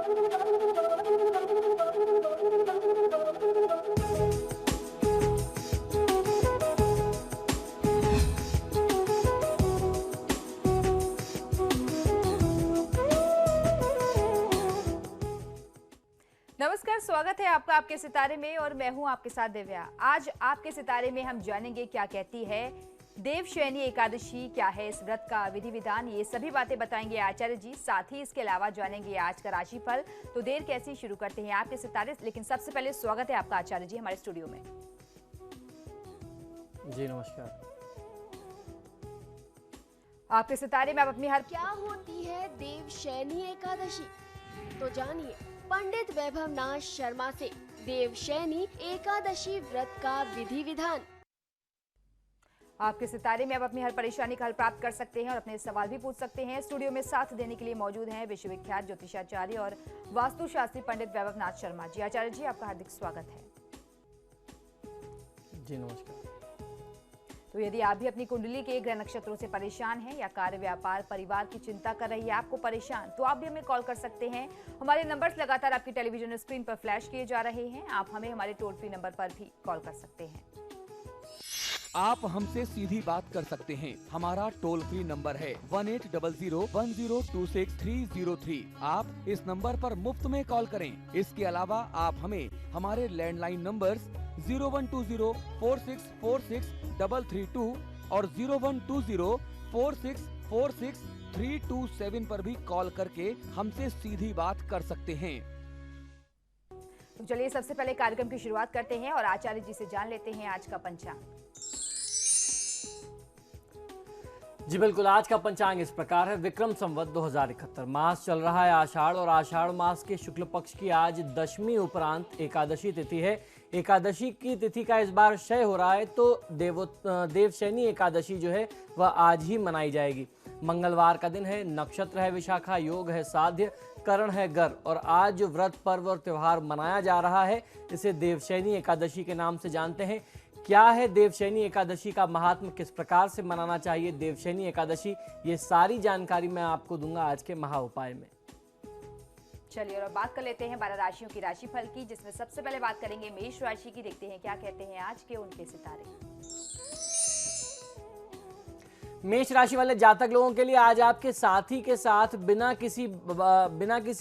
नमस्कार, स्वागत है आपका आपके सितारे में और मैं हूं आपके साथ दिव्या। आज आपके सितारे में हम जानेंगे क्या कहती है देवशयनी एकादशी, क्या है इस व्रत का विधि विधान, ये सभी बातें बताएंगे आचार्य जी। साथ ही इसके अलावा जानेंगे आज का राशिफल। तो देर कैसी, शुरू करते हैं आपके सितारे। लेकिन सबसे पहले स्वागत है आपका आचार्य जी हमारे स्टूडियो में। जी नमस्कार। आपके सितारे में आप अपनी हर क्या होती है देवशयनी एकादशी, तो जानिए पंडित वैभव नाथ शर्मा से देवशयनी एकादशी व्रत का विधि विधान। आपके सितारे में आप अपनी हर परेशानी का हल प्राप्त कर सकते हैं और अपने सवाल भी पूछ सकते हैं। स्टूडियो में साथ देने के लिए मौजूद हैं विश्वविख्यात ज्योतिषाचार्य और वास्तुशास्त्री पंडित वैभव नाथ शर्मा जी। आचार्य जी, आपका हार्दिक स्वागत है। जी नमस्कार। तो यदि आप भी अपनी कुंडली के ग्रह नक्षत्रों से परेशान हैं या कार्य, व्यापार, परिवार की चिंता कर रही है आपको परेशान, तो आप भी हमें कॉल कर सकते हैं। हमारे नंबर्स लगातार आपकी टेलीविजन स्क्रीन पर फ्लैश किए जा रहे हैं। आप हमें हमारे टोल फ्री नंबर पर भी कॉल कर सकते हैं। आप हमसे सीधी बात कर सकते हैं। हमारा टोल फ्री नंबर है 180010263003। आप इस नंबर पर मुफ्त में कॉल करें। इसके अलावा आप हमें हमारे लैंडलाइन नंबर्स 012046463332 और 012046463327 पर भी कॉल करके हमसे सीधी बात कर सकते हैं। तो चलिए सबसे पहले कार्यक्रम की शुरुआत करते हैं और आचार्य जी से जान लेते हैं आज का पंचांग। जी बिल्कुल, आज का पंचांग इस प्रकार है। विक्रम संवत 2071 मास चल रहा है आषाढ़, और आषाढ़ मास के शुक्ल पक्ष की आज दशमी उपरांत एकादशी तिथि है। एकादशी की तिथि का इस बार क्षय हो रहा है, तो देवशयनी एकादशी जो है वह आज ही मनाई जाएगी। मंगलवार का दिन है, नक्षत्र है विशाखा, योग है साध्य, करण है गर, और आज जो व्रत पर्व और त्योहार मनाया जा रहा है इसे देवशयनी एकादशी के नाम से जानते हैं। क्या है देवशयनी एकादशी का महात्म, किस प्रकार से मनाना चाहिए देवशयनी एकादशी, ये सारी जानकारी मैं आपको दूंगा आज के महा उपाय में। चलिए और बात कर लेते हैं 12 राशियों की राशिफल की, जिसमें सबसे पहले बात करेंगे मेष राशि की। देखते हैं क्या कहते हैं आज के उनके सितारे। मेष राशि वाले जातक लोगों के लिए आज आपके साथी के साथ बिना किसी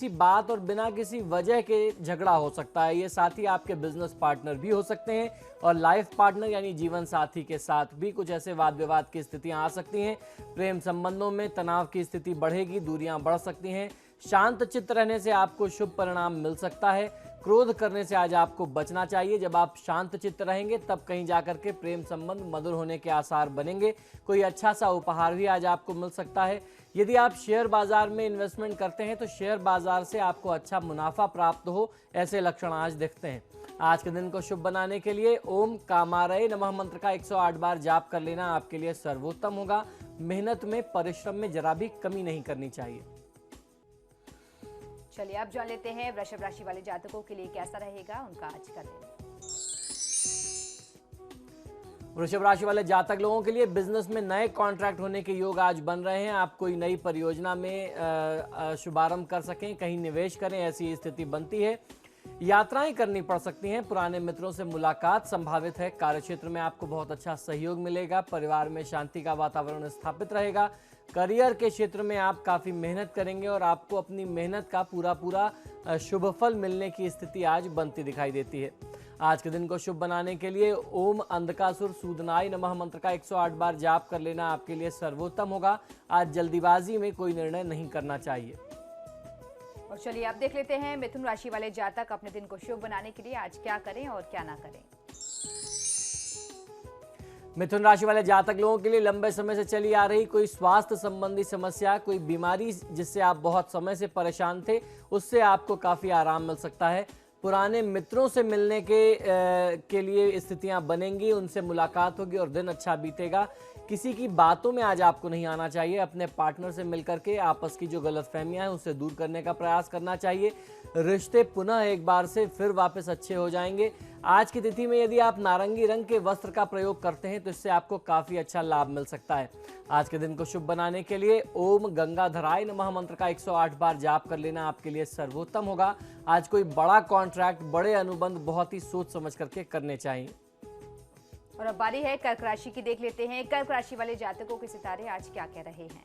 बात और बिना किसी वजह के झगड़ा हो सकता है। ये साथी आपके बिजनेस पार्टनर भी हो सकते हैं और लाइफ पार्टनर यानी जीवन साथी के साथ भी कुछ ऐसे वाद विवाद की स्थितियां आ सकती हैं। प्रेम संबंधों में तनाव की स्थिति बढ़ेगी, दूरियां बढ़ सकती हैं। शांत चित्त रहने से आपको शुभ परिणाम मिल सकता है। क्रोध करने से आज आपको बचना चाहिए। जब आप शांत चित्त रहेंगे तब कहीं जाकर के प्रेम संबंध मधुर होने के आसार बनेंगे। कोई अच्छा सा उपहार भी आज आपको मिल सकता है। यदि आप शेयर बाजार में इन्वेस्टमेंट करते हैं तो शेयर बाजार से आपको अच्छा मुनाफा प्राप्त हो, ऐसे लक्षण आज दिखते हैं। आज के दिन को शुभ बनाने के लिए ओम कामारय नमः मंत्र का 108 बार जाप कर लेना आपके लिए सर्वोत्तम होगा। मेहनत में, परिश्रम में जरा भी कमी नहीं करनी चाहिए। चलिए अब जान लेते हैं वृषभ राशि वाले जातकों के लिए कैसा रहेगा उनका आज का दिन। वृषभ राशि वाले जातक लोगों के लिए बिजनेस में नए कॉन्ट्रैक्ट होने के योग आज बन रहे हैं। आप कोई नई परियोजना में शुभारंभ कर सकें, कहीं निवेश करें, ऐसी स्थिति बनती है। यात्राएं करनी पड़ सकती हैं। पुराने मित्रों से मुलाकात संभावित है। कार्यक्षेत्र में आपको बहुत अच्छा सहयोग मिलेगा। परिवार में शांति का वातावरण स्थापित रहेगा। करियर के क्षेत्र में आप काफ़ी मेहनत करेंगे और आपको अपनी मेहनत का पूरा शुभ फल मिलने की स्थिति आज बनती दिखाई देती है। आज के दिन को शुभ बनाने के लिए ओम अंधकासुर सूदनाय नमः मंत्र का 108 बार जाप कर लेना आपके लिए सर्वोत्तम होगा। आज जल्दीबाजी में कोई निर्णय नहीं करना चाहिए। और चलिए अब देख लेते हैं मिथुन राशि वाले जातक अपने दिन को शुभ बनाने के लिए आज क्या करें और क्या ना करें। मिथुन राशि वाले जातक लोगों के लिए लंबे समय से चली आ रही कोई स्वास्थ्य संबंधी समस्या, कोई बीमारी जिससे आप बहुत समय से परेशान थे, उससे आपको काफ़ी आराम मिल सकता है। पुराने मित्रों से मिलने के लिए स्थितियां बनेंगी, उनसे मुलाकात होगी और दिन अच्छा बीतेगा। किसी की बातों में आज आपको नहीं आना चाहिए। अपने पार्टनर से मिलकर के आपस की जो गलतफहमियां हैं उसे दूर करने का प्रयास करना चाहिए। रिश्ते पुनः एक बार से फिर वापस अच्छे हो जाएंगे। आज की तिथि में यदि आप नारंगी रंग के वस्त्र का प्रयोग करते हैं तो इससे आपको काफी अच्छा लाभ मिल सकता है। आज के दिन को शुभ बनाने के लिए ओम गंगाधराय नमः मंत्र का 108 बार जाप कर लेना आपके लिए सर्वोत्तम होगा। आज कोई बड़ा कॉन्ट्रैक्ट, बड़े अनुबंध बहुत ही सोच समझ करके करने चाहिए। और अब बारी है कर्क राशि की, देख लेते हैं कर्क राशि वाले जातकों के सितारे आज क्या कह रहे हैं।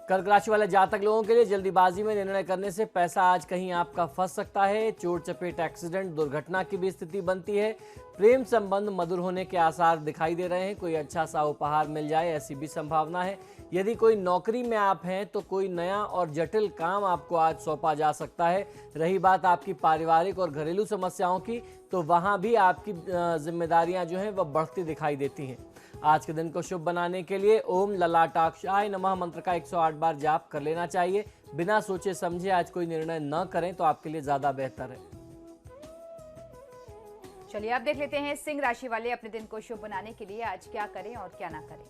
कर्क राशि वाले जातक लोगों के लिए जल्दीबाजी में निर्णय करने से पैसा आज कहीं आपका फंस सकता है। चोट चपेट, एक्सीडेंट, दुर्घटना की भी स्थिति बनती है। प्रेम संबंध मधुर होने के आसार दिखाई दे रहे हैं। कोई अच्छा सा उपहार मिल जाए ऐसी भी संभावना है। यदि कोई नौकरी में आप हैं तो कोई नया और जटिल काम आपको आज सौंपा जा सकता है। रही बात आपकी पारिवारिक और घरेलू समस्याओं की, तो वहां भी आपकी जिम्मेदारियां जो हैं वह बढ़ती दिखाई देती हैं। आज के दिन को शुभ बनाने के लिए ओम ललाटाक्षाय नमः मंत्र का 108 बार जाप कर लेना चाहिए। बिना सोचे समझे आज कोई निर्णय न करें तो आपके लिए ज्यादा बेहतर है। चलिए आप देख लेते हैं सिंह राशि वाले अपने दिन को शुभ बनाने के लिए आज क्या करें और क्या ना करें।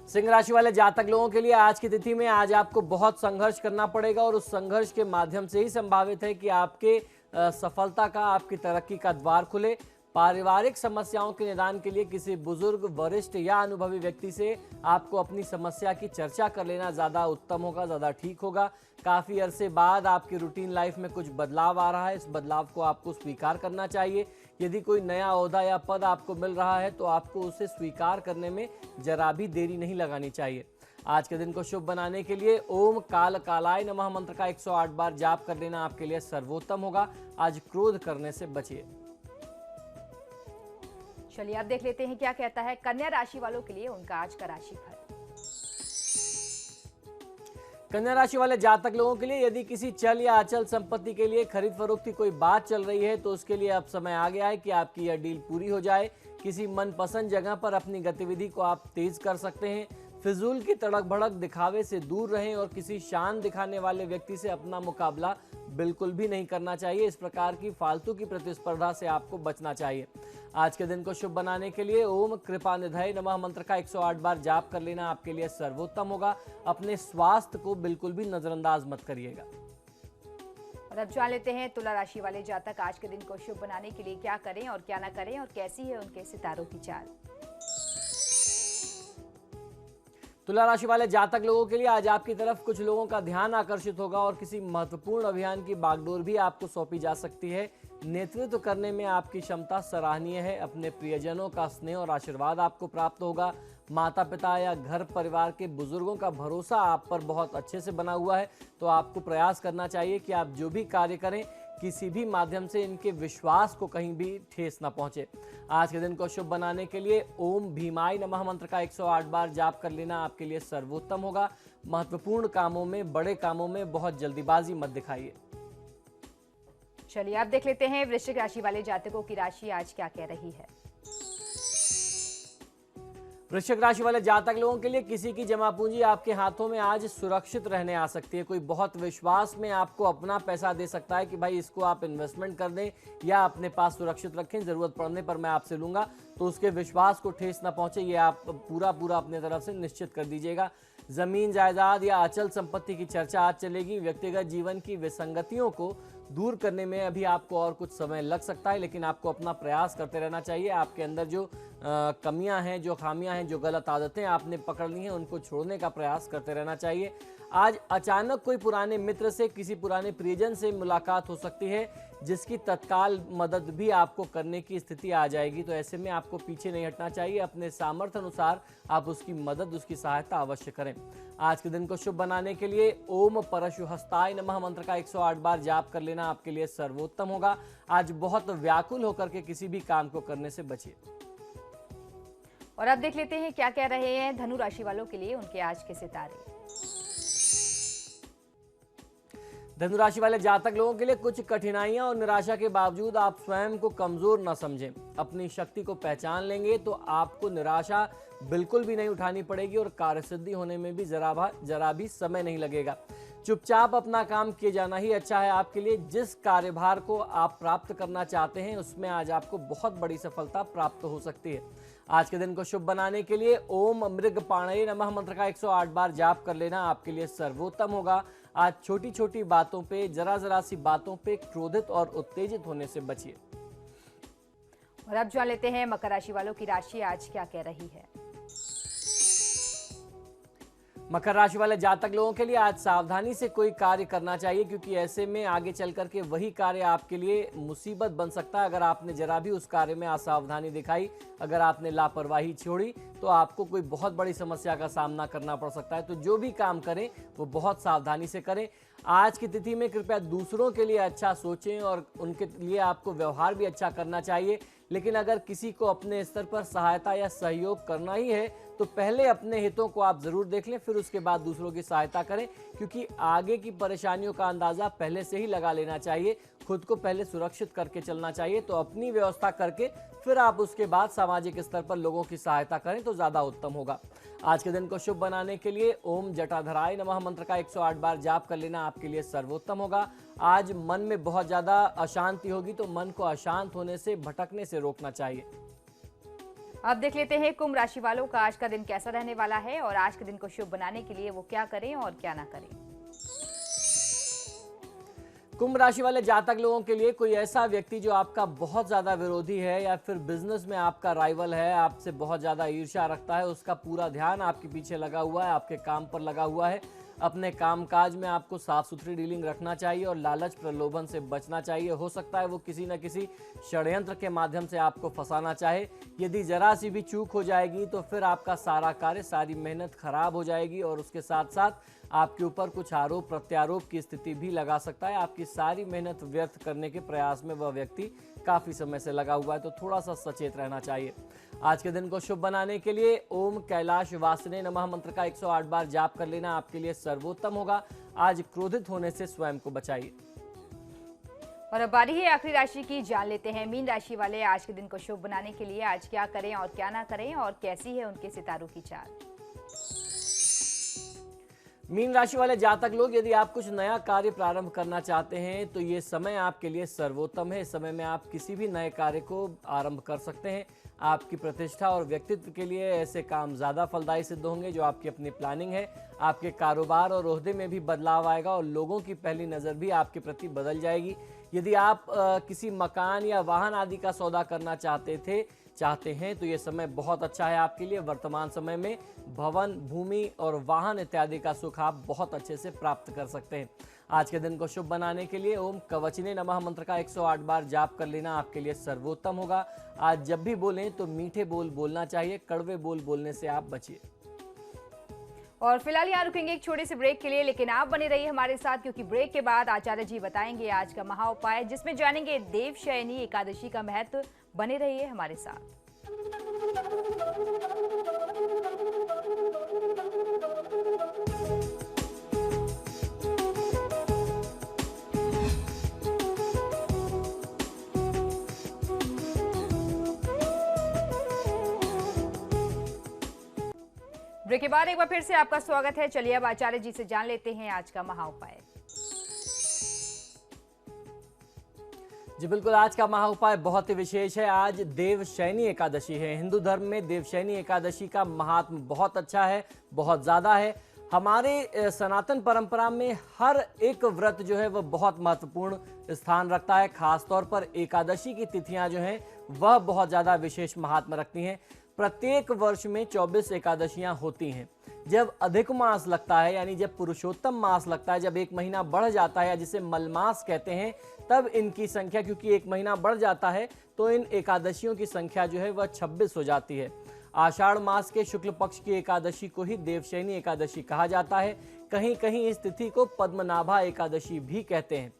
सिंह राशि वाले जातक लोगों के लिए आज की तिथि में आज आपको बहुत संघर्ष करना पड़ेगा और उस संघर्ष के माध्यम से ही संभावित है कि आपके सफलता का, आपकी तरक्की का द्वार खुले। पारिवारिक समस्याओं के निदान के लिए किसी बुजुर्ग, वरिष्ठ या अनुभवी व्यक्ति से आपको अपनी समस्या की चर्चा कर लेना ज़्यादा उत्तम होगा, ज़्यादा ठीक होगा। काफ़ी अरसे बाद आपकी रूटीन लाइफ में कुछ बदलाव आ रहा है, इस बदलाव को आपको स्वीकार करना चाहिए। यदि कोई नया ओहदा या पद आपको मिल रहा है तो आपको उसे स्वीकार करने में जरा भी देरी नहीं लगानी चाहिए। आज के दिन को शुभ बनाने के लिए ओम काल कालाय नमः मंत्र का 108 बार जाप कर लेना आपके लिए सर्वोत्तम होगा। आज क्रोध करने से बचिए। चलिए आप देख लेते हैं क्या कहता है कन्या राशि वालों के लिए उनका आज का राशिफल। कन्या राशि वाले जातक लोगों के लिए यदि किसी चल या अचल संपत्ति के लिए खरीद फरोख्त की कोई बात चल रही है तो उसके लिए अब समय आ गया है कि आपकी यह डील पूरी हो जाए। किसी मनपसंद जगह पर अपनी गतिविधि को आप तेज कर सकते हैं। फिजूल की तड़क भड़क दिखावे से दूर रहें और किसी शान दिखाने वाले व्यक्ति से अपना मुकाबला बिल्कुल भी नहीं करना चाहिए। इस प्रकार की फालतू की प्रतिस्पर्धा से आपको बचना चाहिए। आज के दिन को शुभ बनाने के लिए ओम कृपा निधय नमः मंत्र का 108 बार जाप कर लेना आपके लिए सर्वोत्तम होगा। अपने स्वास्थ्य को बिल्कुल भी नजरअंदाज मत करिएगा। और अब जान लेते हैं तुला राशि वाले जातक आज के दिन को शुभ बनाने के लिए क्या करें और क्या ना करें और कैसी है उनके सितारों की चाल। तुला राशि वाले जातक लोगों के लिए आज आपकी तरफ कुछ लोगों का ध्यान आकर्षित होगा और किसी महत्वपूर्ण अभियान की बागडोर भी आपको सौंपी जा सकती है। नेतृत्व करने में आपकी क्षमता सराहनीय है। अपने प्रियजनों का स्नेह और आशीर्वाद आपको प्राप्त होगा। माता पिता या घर परिवार के बुजुर्गों का भरोसा आप पर बहुत अच्छे से बना हुआ है, तो आपको प्रयास करना चाहिए कि आप जो भी कार्य करें किसी भी माध्यम से इनके विश्वास को कहीं भी ठेस न पहुंचे। आज के दिन को शुभ बनाने के लिए ओम भीमाय नमः मंत्र का 108 बार जाप कर लेना आपके लिए सर्वोत्तम होगा। महत्वपूर्ण कामों में, बड़े कामों में बहुत जल्दीबाजी मत दिखाइए। चलिए आप देख लेते हैं वृश्चिक राशि वाले जातकों की राशि आज क्या कह रही है। वृश्चिक राशि वाले जातक लोगों के लिए किसी की जमा पूंजी आपके हाथों में आज सुरक्षित रहने आ सकती है। कोई बहुत विश्वास में आपको अपना पैसा दे सकता है कि भाई इसको आप इन्वेस्टमेंट कर दें या अपने पास सुरक्षित रखें, जरूरत पड़ने पर मैं आपसे लूंगा, तो उसके विश्वास को ठेस ना पहुंचे ये आप पूरा अपने तरफ से निश्चित कर दीजिएगा। जमीन जायदाद या अचल संपत्ति की चर्चा आज चलेगी। व्यक्तिगत जीवन की विसंगतियों को दूर करने में अभी आपको और कुछ समय लग सकता है, लेकिन आपको अपना प्रयास करते रहना चाहिए। आपके अंदर जो कमियां हैं, जो खामियां हैं, जो गलत आदतें आपने पकड़ ली हैं, उनको छोड़ने का प्रयास करते रहना चाहिए। आज अचानक कोई पुराने मित्र से, किसी पुराने प्रियजन से मुलाकात हो सकती है जिसकी तत्काल मदद भी आपको करने की स्थिति आ जाएगी, तो ऐसे में आपको पीछे नहीं हटना चाहिए। अपने सामर्थ्य अनुसार आप उसकी मदद, उसकी सहायता अवश्य करें। आज के दिन को शुभ बनाने के लिए ओम परशुहस्ताय नमः मंत्र का 108 बार जाप कर लेना आपके लिए सर्वोत्तम होगा। आज बहुत व्याकुल होकर के किसी भी काम को करने से बचिए। और अब देख लेते हैं क्या कह रहे हैं धनु राशि वालों के लिए उनके आज के सितारे। धनु राशि वाले जातक लोगों के लिए कुछ कठिनाइयां और निराशा के बावजूद आप स्वयं को कमजोर न समझें। अपनी शक्ति को पहचान लेंगे तो आपको निराशा बिल्कुल भी नहीं उठानी पड़ेगी और कार्यसिद्धि होने में भी जरा भी समय नहीं लगेगा। चुपचाप अपना काम किए जाना ही अच्छा है आपके लिए। जिस कार्यभार को आप प्राप्त करना चाहते हैं उसमें आज आपको बहुत बड़ी सफलता प्राप्त हो सकती है। आज के दिन को शुभ बनाने के लिए ओम मृग पाणये नमः मंत्र का 108 बार जाप कर लेना आपके लिए सर्वोत्तम होगा। आज छोटी छोटी बातों पे, जरा सी बातों पे क्रोधित और उत्तेजित होने से बचिए। और अब जान लेते हैं मकर राशि वालों की राशि आज क्या कह रही है। मकर राशि वाले जातक लोगों के लिए आज सावधानी से कोई कार्य करना चाहिए, क्योंकि ऐसे में आगे चल करके वही कार्य आपके लिए मुसीबत बन सकता है। अगर आपने जरा भी उस कार्य में असावधानी दिखाई, अगर आपने लापरवाही छोड़ी, तो आपको कोई बहुत बड़ी समस्या का सामना करना पड़ सकता है। तो जो भी काम करें वो बहुत सावधानी से करें। आज की तिथि में कृपया दूसरों के लिए अच्छा सोचें और उनके लिए आपको व्यवहार भी अच्छा करना चाहिए। लेकिन अगर किसी को अपने स्तर पर सहायता या सहयोग करना ही है तो पहले अपने हितों को आप जरूर देख लें, फिर उसके बाद दूसरों की सहायता करें, क्योंकि आगे की परेशानियों का अंदाजा पहले से ही लगा लेना चाहिए। खुद को पहले सुरक्षित करके चलना चाहिए। तो अपनी व्यवस्था करके फिर आप उसके बाद सामाजिक स्तर पर लोगों की सहायता करें तो ज्यादा उत्तम होगा। आज के दिन को शुभ बनाने के लिए ओम जटाधराय नमः मंत्र का 108 बार जाप कर लेना आपके लिए सर्वोत्तम होगा। आज मन में बहुत ज्यादा अशांति होगी तो मन को अशांत होने से, भटकने से रोकना चाहिए। अब देख लेते हैं कुंभ राशि वालों का आज का दिन कैसा रहने वाला है और आज के दिन को शुभ बनाने के लिए वो क्या करें और क्या ना करें। कुंभ राशि वाले जातक लोगों के लिए कोई ऐसा व्यक्ति जो आपका बहुत ज्यादा विरोधी है या फिर बिजनेस में आपका राइवल है, आपसे बहुत ज्यादा ईर्ष्या रखता है, उसका पूरा ध्यान आपके पीछे लगा हुआ है, आपके काम पर लगा हुआ है। अपने कामकाज में आपको साफ सुथरी डीलिंग रखना चाहिए और लालच प्रलोभन से बचना चाहिए। हो सकता है वो किसी न किसी षड्यंत्र के माध्यम से आपको फंसाना चाहे। यदि जरा सी भी चूक हो जाएगी तो फिर आपका सारा कार्य, सारी मेहनत खराब हो जाएगी और उसके साथ साथ आपके ऊपर कुछ आरोप प्रत्यारोप की स्थिति भी लगा सकता है। आपकी सारी मेहनत व्यर्थ करने के प्रयास में वह व्यक्ति काफी समय से लगा हुआ है, तो थोड़ा सा सचेत रहना चाहिए। आज के दिन को शुभ बनाने के लिए ओम कैलाश वासने नमः मंत्र का 108 बार जाप कर लेना आपके लिए सर्वोत्तम होगा। आज क्रोधित होने से स्वयं को बचाइए। और अब बारी है आखिरी राशि की, जान लेते हैं मीन राशि वाले आज के दिन को शुभ बनाने के लिए आज क्या करें और क्या ना करें और कैसी है उनके सितारों की चाल। मीन राशि वाले जातक लोग, यदि आप कुछ नया कार्य प्रारंभ करना चाहते हैं तो ये समय आपके लिए सर्वोत्तम है। इस समय में आप किसी भी नए कार्य को आरंभ कर सकते हैं। आपकी प्रतिष्ठा और व्यक्तित्व के लिए ऐसे काम ज़्यादा फलदायी सिद्ध होंगे जो आपकी अपनी प्लानिंग है। आपके कारोबार और ओहदे में भी बदलाव आएगा और लोगों की पहली नज़र भी आपके प्रति बदल जाएगी। यदि आप किसी मकान या वाहन आदि का सौदा करना चाहते हैं तो ये समय बहुत अच्छा है आपके लिए। वर्तमान समय में भवन, भूमि और वाहन इत्यादि का सुख आप बहुत अच्छे से प्राप्त कर सकते हैं। आज के दिन को शुभ बनाने के लिए ओम कवचने नमः मंत्र का 108 बार जाप कर लेना आपके लिए सर्वोत्तम होगा। आज जब भी बोलें तो मीठे बोल बोलना चाहिए, कड़वे बोल बोलने से आप बचिए। और फिलहाल यहाँ रुकेंगे एक छोटे से ब्रेक के लिए, लेकिन आप बने रहिए हमारे साथ क्योंकि ब्रेक के बाद आचार्य जी बताएंगे आज का महा उपाय, जिसमें जानेंगे देवशयनी एकादशी का महत्व। बने रहिए हमारे साथ। ब्रेक के बाद एक बार फिर से आपका स्वागत है। चलिए अब आचार्य जी से जान लेते हैं आज का महा उपाय। जी बिल्कुल, आज का महा उपाय बहुत ही विशेष है। आज देवशयनी एकादशी है। हिंदू धर्म में देवशयनी एकादशी का महात्म बहुत अच्छा है, बहुत ज़्यादा है। हमारे सनातन परंपरा में हर एक व्रत जो है वह बहुत महत्वपूर्ण स्थान रखता है। खास तौर पर एकादशी की तिथियां जो हैं वह बहुत ज़्यादा विशेष महात्मा रखती हैं। प्रत्येक वर्ष में 24 एकादशियां होती हैं। जब अधिक मास लगता है, यानी जब पुरुषोत्तम मास लगता है, जब एक महीना बढ़ जाता है, जिसे मलमास कहते हैं, तब इनकी संख्या, क्योंकि एक महीना बढ़ जाता है तो इन एकादशियों की संख्या जो है वह 26 हो जाती है। आषाढ़ मास के शुक्ल पक्ष की एकादशी को ही देवशयनी एकादशी कहा जाता है। कहीं कहीं इस तिथि को पद्मनाभा एकादशी भी कहते हैं।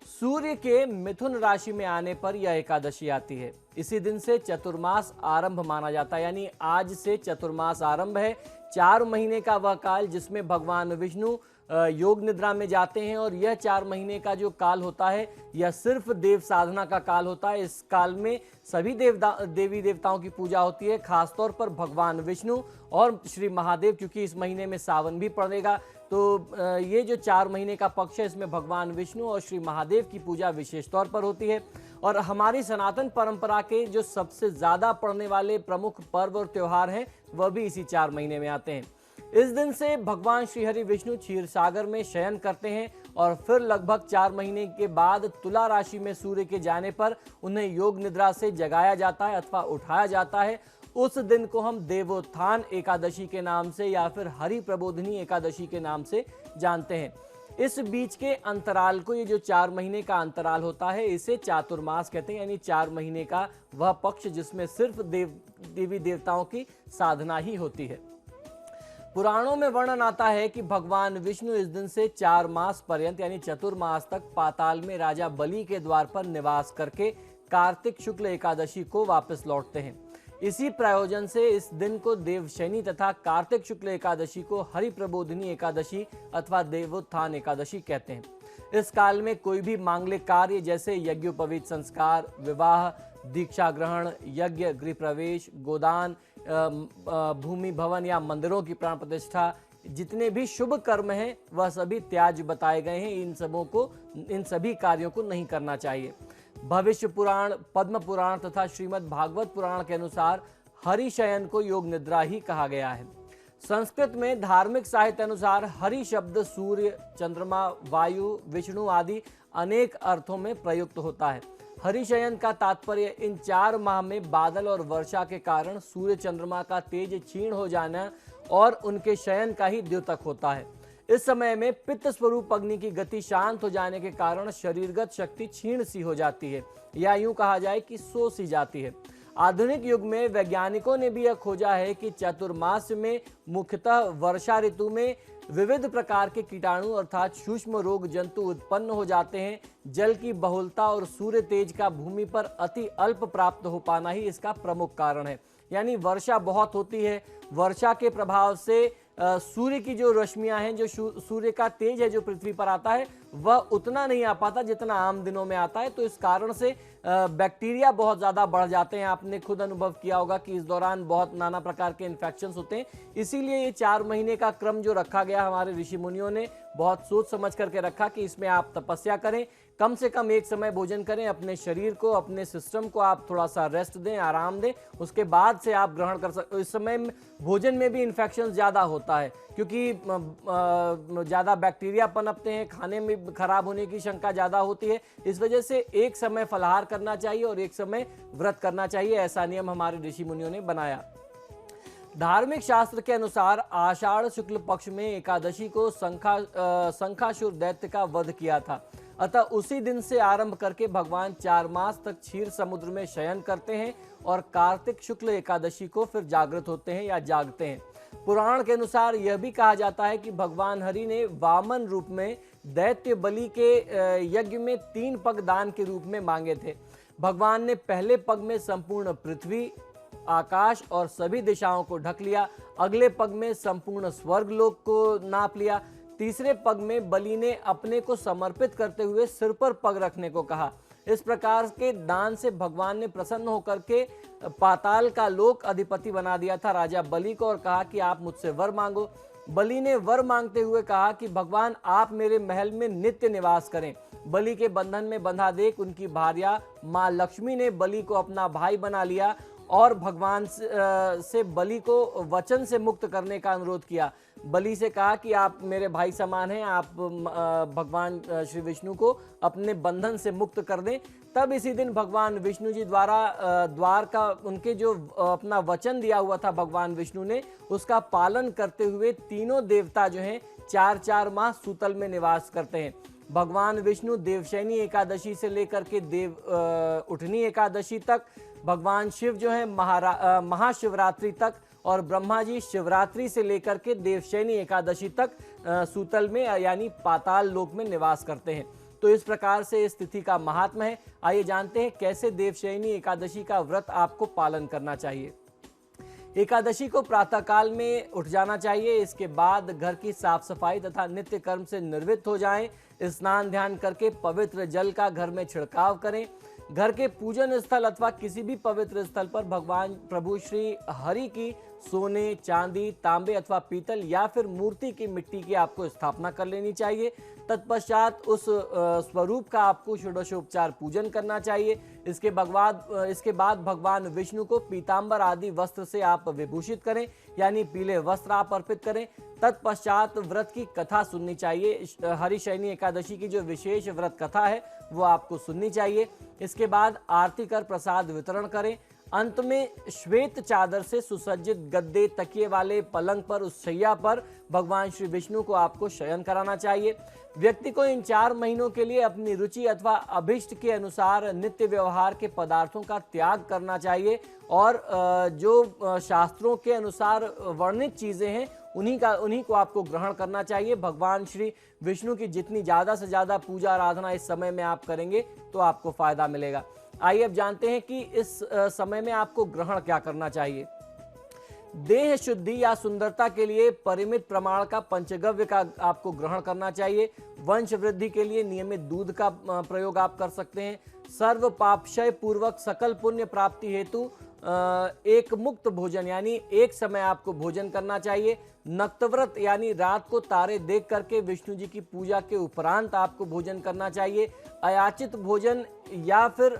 सूर्य के मिथुन राशि में आने पर यह एकादशी आती है। इसी दिन से चतुर्मास आरंभ माना जाता है, यानी आज से चतुर्मास आरंभ है। 4 महीने का वह काल जिसमें भगवान विष्णु योग निद्रा में जाते हैं, और यह 4 महीने का जो काल होता है यह सिर्फ देव साधना का काल होता है। इस काल में सभी देवी देवताओं की पूजा होती है, खासतौर पर भगवान विष्णु और श्री महादेव, क्योंकि इस महीने में सावन भी पड़ेगा। तो ये जो 4 महीने का पक्ष है इसमें भगवान विष्णु और श्री महादेव की पूजा विशेष तौर पर होती है। और हमारी सनातन परंपरा के जो सबसे ज़्यादा पड़ने वाले प्रमुख पर्व और त्यौहार हैं वह भी इसी 4 महीने में आते हैं। इस दिन से भगवान श्री हरि विष्णु क्षीर सागर में शयन करते हैं और फिर लगभग 4 महीने के बाद तुला राशि में सूर्य के जाने पर उन्हें योग निद्रा से जगाया जाता है अथवा उठाया जाता है। उस दिन को हम देवोत्थान एकादशी के नाम से या फिर हरि प्रबोधिनी एकादशी के नाम से जानते हैं। इस बीच के अंतराल को, ये जो 4 महीने का अंतराल होता है, इसे चातुर्मास कहते हैं, यानी 4 महीने का वह पक्ष जिसमें सिर्फ देवी देवताओं की साधना ही होती है। पुराणों में वर्णन आता है कि भगवान विष्णु इस दिन से 4 मास पर्यंत यानी चतुर्मास तक पाताल में राजा बलि के द्वार पर निवास करके कार्तिक शुक्ल एकादशी को वापस लौटते हैं। इसी प्रयोजन से इस दिन को देवशयनी तथा कार्तिक शुक्ल एकादशी को हरि प्रबोधिनी एकादशी अथवा देवोत्थान एकादशी कहते हैं। इस काल में कोई भी मांगलिक कार्य जैसे यज्ञोपवीत संस्कार, विवाह, दीक्षा ग्रहण, यज्ञ, गृह प्रवेश, गोदान, भूमि भवन या मंदिरों की प्राण प्रतिष्ठा, जितने भी शुभ कर्म हैं वह सभी त्याज्य बताए गए हैं। इन सभी कार्यों को नहीं करना चाहिए। भविष्य पुराण, पद्म पुराण तथा श्रीमद् भागवत पुराण के अनुसार हरिशयन को योग निद्रा ही कहा गया है। संस्कृत में धार्मिक साहित्य अनुसार हरि शब्द सूर्य, चंद्रमा, वायु, विष्णु आदि अनेक अर्थों में प्रयुक्त होता है। हरिशयन का तात्पर्य इन 4 माह में बादल और वर्षा के कारण सूर्य चंद्रमा का तेज क्षीण हो जाना और उनके शयन का ही द्योतक होता है। इस समय में पित्त स्वरूप अग्नि की गति शांत हो जाने के कारण शरीरगत शक्ति क्षीण सी हो जाती है, या यूं कहा जाए कि सो सी जाती है। आधुनिक युग में वैज्ञानिकों ने भी यह खोजा है कि चातुर्मास में मुख्यतः वर्षा ऋतु में विविध प्रकार के कीटाणु अर्थात सूक्ष्म रोग जंतु उत्पन्न हो जाते हैं। जल की बहुलता और सूर्य तेज का भूमि पर अति अल्प प्राप्त हो पाना ही इसका प्रमुख कारण है। यानी वर्षा बहुत होती है, वर्षा के प्रभाव से सूर्य की जो रश्मियां हैं, जो सूर्य का तेज है जो पृथ्वी पर आता है वह उतना नहीं आ पाता जितना आम दिनों में आता है। तो इस कारण से बैक्टीरिया बहुत ज़्यादा बढ़ जाते हैं। आपने खुद अनुभव किया होगा कि इस दौरान बहुत नाना प्रकार के इन्फेक्शंस होते हैं। इसीलिए ये 4 महीने का क्रम जो रखा गया हमारे ऋषि मुनियों ने बहुत सोच समझ करके रखा कि इसमें आप तपस्या करें, कम से कम एक समय भोजन करें, अपने शरीर को, अपने सिस्टम को आप थोड़ा सा रेस्ट दें, आराम दें, उसके बाद से आप ग्रहण कर सकते। इस समय भोजन में भी इन्फेक्शन ज़्यादा होता है क्योंकि ज़्यादा बैक्टीरिया पनपते हैं, खाने में खराब होने की शंका ज़्यादा होती है। इस वजह से एक समय फलाहार करना चाहिए और एक समय व्रत करना चाहिए, ऐसा नियम हमारे ऋषि मुनियों ने बनाया। धार्मिक शास्त्र के अनुसार आषाढ़ शुक्ल पक्ष में एकादशी को शंखासुर दैत्य का वध किया था, अतः उसी दिन से आरंभ करके भगवान 4 मास तक क्षीर समुद्र में शयन करते हैं और कार्तिक शुक्ल एकादशी को फिर जागृत होते हैं या जागते हैं। पुराण के अनुसार यह भी कहा जाता है कि भगवान हरि ने वामन रूप में दैत्य बलि के यज्ञ में 3 पग दान के रूप में मांगे थे। भगवान ने पहले पग में संपूर्ण पृथ्वी, आकाश और सभी दिशाओं को ढक लिया, अगले पग में संपूर्ण स्वर्ग लोक को नाप लिया, तीसरे पग में बलि ने अपने को समर्पित करते हुए सिर पर पग रखने को कहा। इस प्रकार के दान से भगवान ने प्रसन्न होकर के पाताल का लोक अधिपति बना दिया था राजा बलि को और कहा कि आप मुझसे वर मांगो। बलि ने वर मांगते हुए कहा कि भगवान आप मेरे महल में नित्य निवास करें। बलि के बंधन में बंधा देख उनकी भार्या माँ लक्ष्मी ने बलि को अपना भाई बना लिया और भगवान से बलि को वचन से मुक्त करने का अनुरोध किया। बलि से कहा कि आप मेरे भाई समान हैं, आप भगवान श्री विष्णु को अपने बंधन से मुक्त कर दें। तब इसी दिन भगवान विष्णु जी द्वारा द्वार का उनके जो अपना वचन दिया हुआ था भगवान विष्णु ने, उसका पालन करते हुए तीनों देवता जो हैं 4-4 माह सूतल में निवास करते हैं। भगवान विष्णु देवशयनी एकादशी से लेकर के देव उठनी एकादशी तक, भगवान शिव जो है महाशिवरात्रि तक और ब्रह्मा जी शिवरात्रि से लेकर के देवशयनी एकादशी तक सूतल में यानी पाताल लोक में निवास करते हैं। तो इस प्रकार से इस तिथि का महात्म्य है। आइए जानते हैं कैसे देवशयनी एकादशी का व्रत आपको पालन करना चाहिए। एकादशी को प्रातःकाल में उठ जाना चाहिए। इसके बाद घर की साफ सफाई तथा नित्य कर्म से निर्वृत्त हो जाएं। स्नान ध्यान करके पवित्र जल का घर में छिड़काव करें। घर के पूजन स्थल अथवा किसी भी पवित्र स्थल पर भगवान प्रभु श्री हरि की सोने, चांदी, तांबे अथवा पीतल या फिर मूर्ति की मिट्टी की आपको स्थापना कर लेनी चाहिए। तत्पश्चात उस स्वरूप का आपको षोडशोपचार पूजन करना चाहिए। इसके बाद भगवान विष्णु को पीतांबर आदि वस्त्र से आप विभूषित करें, यानी पीले वस्त्र आप अर्पित करें। तत्पश्चात व्रत की कथा सुननी चाहिए। हरिशयनी एकादशी की जो विशेष व्रत कथा है वो आपको सुननी चाहिए। इसके बाद आरती कर प्रसाद वितरण करें। अंत में श्वेत चादर से सुसज्जित गद्दे, तकिए वाले पलंग पर, उस शैया पर भगवान श्री विष्णु को आपको शयन कराना चाहिए। व्यक्ति को इन 4 महीनों के लिए अपनी रुचि अथवा अभिष्ट के अनुसार नित्य व्यवहार के पदार्थों का त्याग करना चाहिए और जो शास्त्रों के अनुसार वर्णित चीजें हैं उन्हीं को आपको ग्रहण करना चाहिए। भगवान श्री विष्णु की जितनी ज्यादा से ज्यादा पूजा आराधना इस समय में आप करेंगे तो आपको फायदा मिलेगा। आइए अब जानते हैं कि इस समय में आपको ग्रहण क्या करना चाहिए। देह शुद्धि या सुंदरता के लिए परिमित प्रमाण का पंचगव्य का आपको ग्रहण करना चाहिए। वंश वृद्धि के लिए नियमित दूध का प्रयोग आप कर सकते हैं। सर्व पापक्षय पूर्वक सकल पुण्य प्राप्ति हेतु एक मुक्त भोजन यानी एक समय आपको भोजन करना चाहिए। नक्तव्रत यानी रात को तारे देख करके विष्णु जी की पूजा के उपरांत आपको भोजन करना चाहिए। अयाचित भोजन या फिर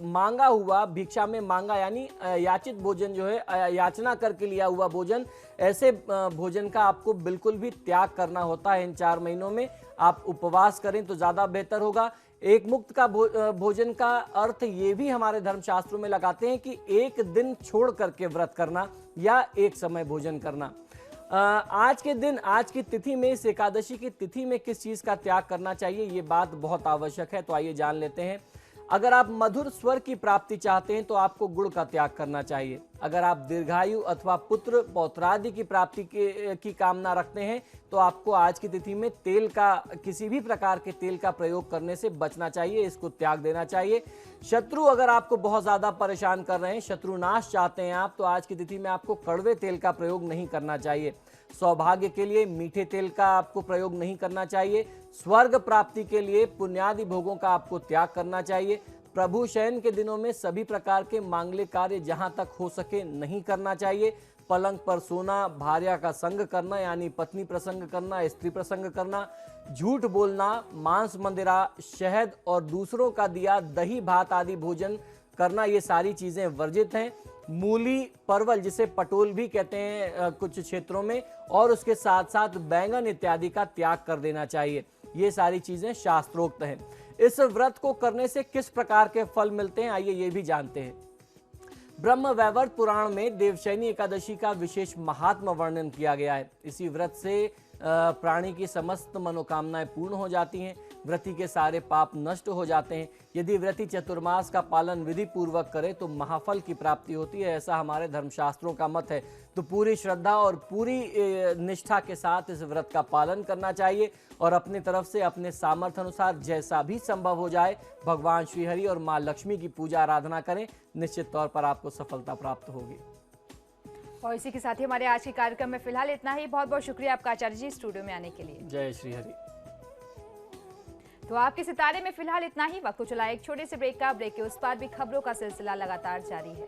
मांगा हुआ, भिक्षा में मांगा यानी याचित भोजन जो है याचना करके लिया हुआ भोजन, ऐसे भोजन का आपको बिल्कुल भी त्याग करना होता है। इन 4 महीनों में आप उपवास करें तो ज्यादा बेहतर होगा। एक मुक्त का भोजन का अर्थ ये भी हमारे धर्मशास्त्रों में लगाते हैं कि एक दिन छोड़ करके व्रत करना या एक समय भोजन करना। आज के दिन, आज की तिथि में, इस एकादशी की तिथि में किस चीज का त्याग करना चाहिए, ये बात बहुत आवश्यक है। तो आइए जान लेते हैं। अगर आप मधुर स्वर की प्राप्ति चाहते हैं तो आपको गुड़ का त्याग करना चाहिए। अगर आप दीर्घायु अथवा पुत्र पौत्रादि की प्राप्ति की कामना रखते हैं तो आपको आज की तिथि में तेल का, किसी भी प्रकार के तेल का प्रयोग करने से बचना चाहिए, इसको त्याग देना चाहिए। शत्रु अगर आपको बहुत ज्यादा परेशान कर रहे हैं, शत्रु नाश चाहते हैं आप, तो आज की तिथि में आपको कड़वे तेल का प्रयोग नहीं करना चाहिए। सौभाग्य के लिए मीठे तेल का आपको प्रयोग नहीं करना चाहिए। स्वर्ग प्राप्ति के लिए पुण्यादि भोगों का आपको त्याग करना चाहिए। प्रभु शयन के दिनों में सभी प्रकार के मांगलिक कार्य जहां तक हो सके नहीं करना चाहिए। पलंग पर सोना, भार्या का संग करना यानी पत्नी प्रसंग करना, स्त्री प्रसंग करना, झूठ बोलना, मांस मंदिरा, शहद और दूसरों का दिया दही भात आदि भोजन करना, ये सारी चीजें वर्जित हैं। मूली, परवल जिसे पटोल भी कहते हैं कुछ क्षेत्रों में, और उसके साथ साथ बैंगन इत्यादि का त्याग कर देना चाहिए। ये सारी चीजें शास्त्रोक्त हैं। इस व्रत को करने से किस प्रकार के फल मिलते हैं, आइए ये भी जानते हैं। ब्रह्म वैवर्त पुराण में देवशयनी एकादशी का विशेष महात्मा वर्णन किया गया है। इसी व्रत से प्राणी की समस्त मनोकामनाएं पूर्ण हो जाती हैं, व्रती के सारे पाप नष्ट हो जाते हैं। यदि व्रती चतुर्मास का पालन विधि पूर्वक करे तो महाफल की प्राप्ति होती है, ऐसा हमारे धर्मशास्त्रों का मत है। तो पूरी श्रद्धा और पूरी निष्ठा के साथ इस व्रत का पालन करना चाहिए और अपनी तरफ से अपने सामर्थ्य अनुसार जैसा भी संभव हो जाए भगवान श्रीहरि और माँ लक्ष्मी की पूजा आराधना करें, निश्चित तौर पर आपको सफलता प्राप्त होगी। और इसी के साथ ही हमारे आज के कार्यक्रम में फिलहाल इतना ही। बहुत बहुत शुक्रिया आपका आचार्य जी स्टूडियो में आने के लिए। जय श्री हरि। तो आपके सितारे में फिलहाल इतना ही। वक्त को चला एक छोटे से ब्रेक का। ब्रेक के उस पार भी खबरों का सिलसिला लगातार जारी है।